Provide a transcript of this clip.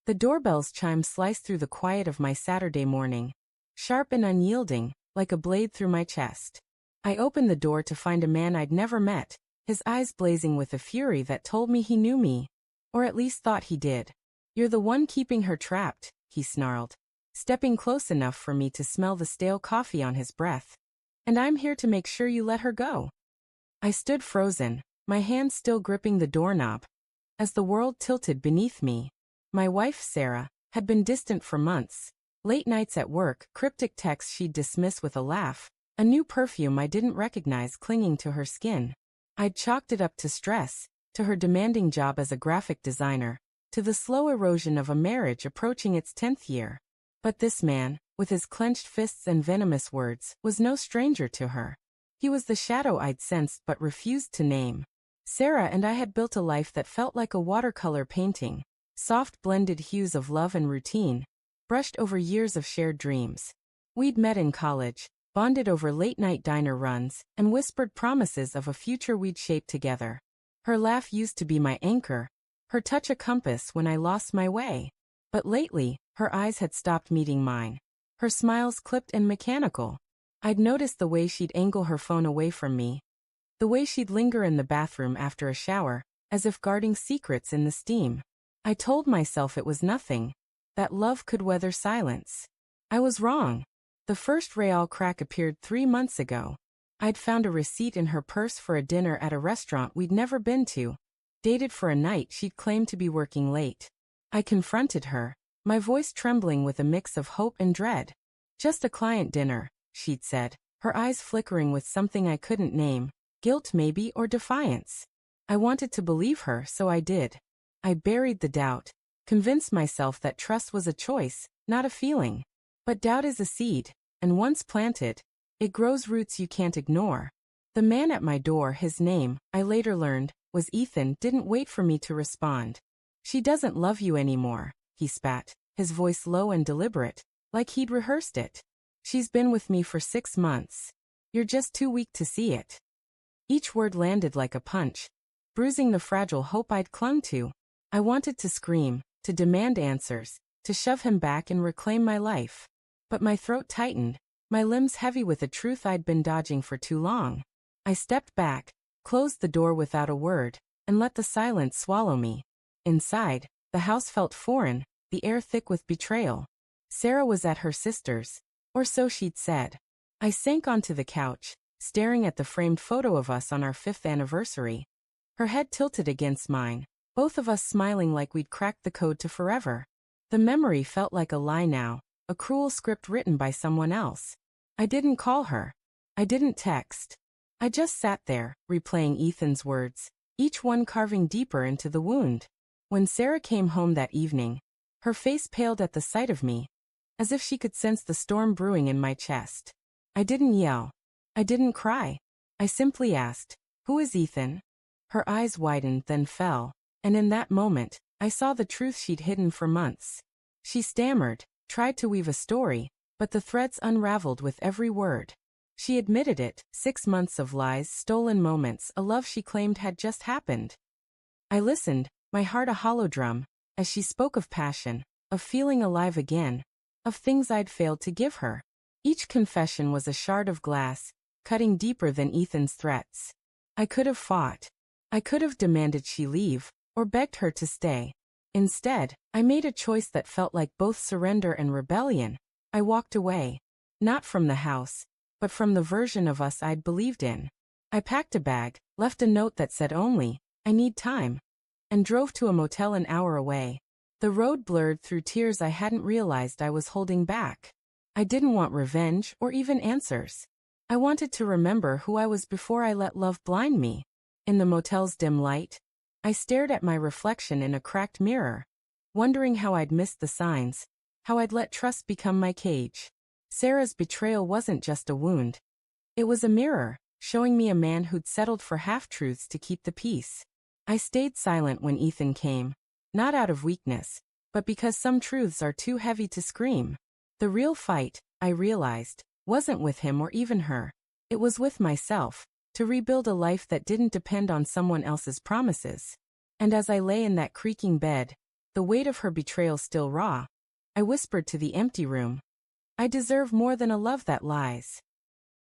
The doorbell's chime sliced through the quiet of my Saturday morning, sharp and unyielding, like a blade through my chest. I opened the door to find a man I'd never met, his eyes blazing with a fury that told me he knew me. Or at least thought he did. "You're the one keeping her trapped," he snarled, stepping close enough for me to smell the stale coffee on his breath. "And I'm here to make sure you let her go." I stood frozen, my hand still gripping the doorknob, as the world tilted beneath me. My wife, Sarah, had been distant for months. Late nights at work, cryptic texts she'd dismiss with a laugh, a new perfume I didn't recognize clinging to her skin. I'd chalked it up to stress, to her demanding job as a graphic designer, to the slow erosion of a marriage approaching its 10th year. But this man, with his clenched fists and venomous words, was no stranger to her. He was the shadow I'd sensed but refused to name. Sarah and I had built a life that felt like a watercolor painting, soft blended hues of love and routine, brushed over years of shared dreams. We'd met in college, bonded over late-night diner runs, and whispered promises of a future we'd shape together. Her laugh used to be my anchor, her touch a compass when I lost my way. But lately, her eyes had stopped meeting mine. Her smiles clipped and mechanical. I'd noticed the way she'd angle her phone away from me, the way she'd linger in the bathroom after a shower, as if guarding secrets in the steam. I told myself it was nothing, that love could weather silence. I was wrong. The first real crack appeared 3 months ago. I'd found a receipt in her purse for a dinner at a restaurant we'd never been to, dated for a night she'd claimed to be working late. I confronted her, my voice trembling with a mix of hope and dread. "Just a client dinner," she'd said, her eyes flickering with something I couldn't name, guilt maybe or defiance. I wanted to believe her, so I did. I buried the doubt, convinced myself that trust was a choice, not a feeling. But doubt is a seed, and once planted, it grows roots you can't ignore. The man at my door, his name, I later learned, was Ethan, didn't wait for me to respond. "She doesn't love you anymore," he spat, his voice low and deliberate, like he'd rehearsed it. "She's been with me for 6 months. You're just too weak to see it." Each word landed like a punch, bruising the fragile hope I'd clung to. I wanted to scream, to demand answers, to shove him back and reclaim my life. But my throat tightened, my limbs heavy with a truth I'd been dodging for too long. I stepped back, closed the door without a word, and let the silence swallow me. Inside, the house felt foreign, the air thick with betrayal. Sarah was at her sister's, or so she'd said. I sank onto the couch, staring at the framed photo of us on our 5th anniversary. Her head tilted against mine, both of us smiling like we'd cracked the code to forever. The memory felt like a lie now, a cruel script written by someone else. I didn't call her. I didn't text. I just sat there, replaying Ethan's words, each one carving deeper into the wound. When Sarah came home that evening, her face paled at the sight of me, as if she could sense the storm brewing in my chest. I didn't yell. I didn't cry. I simply asked, "Who is Ethan?" Her eyes widened, then fell, and in that moment, I saw the truth she'd hidden for months. She stammered, tried to weave a story, but the threads unraveled with every word. She admitted it, 6 months of lies, stolen moments, a love she claimed had just happened. I listened, my heart a hollow drum, as she spoke of passion, of feeling alive again, of things I'd failed to give her. Each confession was a shard of glass, cutting deeper than Ethan's threats. I could have fought. I could have demanded she leave, or begged her to stay. Instead, I made a choice that felt like both surrender and rebellion. I walked away. Not from the house, but from the version of us I'd believed in. I packed a bag, left a note that said only, "I need time," and drove to a motel an hour away. The road blurred through tears I hadn't realized I was holding back. I didn't want revenge or even answers. I wanted to remember who I was before I let love blind me. In the motel's dim light, I stared at my reflection in a cracked mirror, wondering how I'd missed the signs, how I'd let trust become my cage. Sarah's betrayal wasn't just a wound. It was a mirror, showing me a man who'd settled for half-truths to keep the peace. I stayed silent when Ethan came, not out of weakness, but because some truths are too heavy to scream. The real fight, I realized, wasn't with him or even her. It was with myself, to rebuild a life that didn't depend on someone else's promises. And as I lay in that creaking bed, the the weight of her betrayal still raw, I whispered to the empty room. I deserve more than a love that lies.